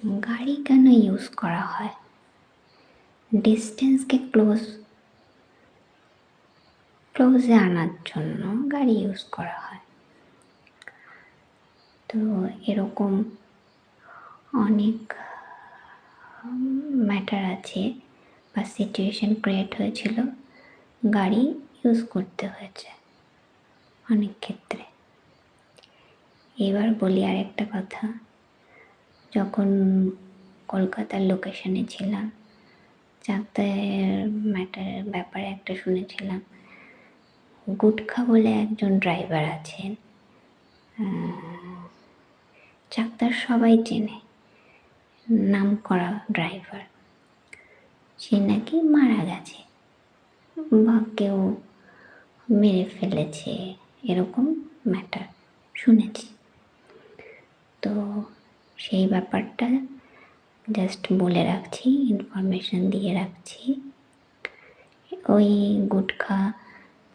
গাড়ি কেন ইউজ করা হয়? ডিস্টেন্সকে ক্লোজে আনার জন্য গাড়ি ইউজ করা হয়। তো এরকম অনেক ম্যাটার আছে বা সিচুয়েশন ক্রিয়েট হয়েছিল, গাড়ি ইউজ করতে হয়েছে অনেক ক্ষেত্রে। এবার বলি আরেকটা কথা, যখন কলকাতার লোকেশনে ছিলাম, চাকদার ব্যাপারে একটা শুনেছিলাম। গুটখা বলে একজন ড্রাইভার আছেন, চাকদার সবাই চেনে, নাম করা ড্রাইভার। সে নাকি মারা গেছে বা কেউ মেরে ফেলেছে, এরকম ম্যাটার শুনেছি। তো সেই ব্যাপারটা জাস্ট বলে রাখছি, ইনফরমেশন দিয়ে রাখছি। ওই গুটখা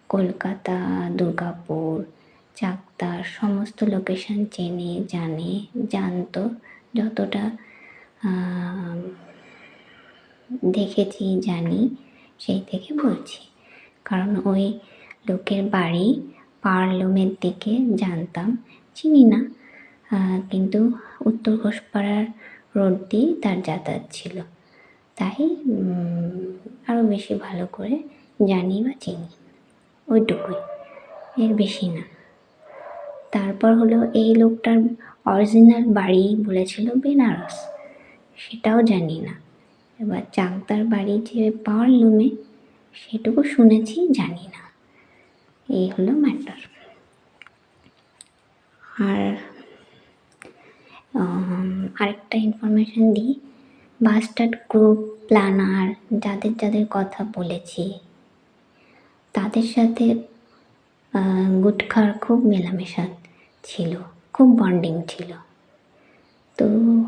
কলকাতা, দুর্গাপুর, চাকদার সমস্ত লোকেশন চেনে, জানতো, যতটা দেখেছি জানি সেই থেকে বলছি। কারণ ওই লোকের বাড়ি পার্লুমের দিকে, জানতাম, চিনি না, কিন্তু উত্তর ঘোষপাড়ার রোড দিয়ে তার যাতায়াত ছিল, তাই আরও বেশি ভালো করে জানি বা চিনি, ওইটুকুই, এর বেশি না। তারপর হলো এই লোকটার অরিজিনাল বাড়ি বলেছিল বেনারস, সেটাও জানি না। এবার চাকদার বাড়ি যে পাওয়ারলুমে, সেটুকু শুনেছি, জানি না। এই হলো ম্যাটার। আর আরেকটা ইনফরমেশন দিই, বাস্টার্ড গ্রুপ, প্ল্যানার, যাদের কথা বলেছি, তাদের সাথে গুটখার খুব মেলামেশা ছিল, খুব বন্ডিং ছিল। তো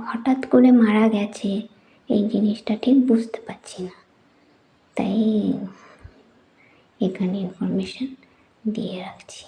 হঠাৎ করে মারা গেছে, এই জিনিসটা ঠিক বুঝতে পারছি না, তাই এখানে ইনফরমেশন দিয়ে রাখছি।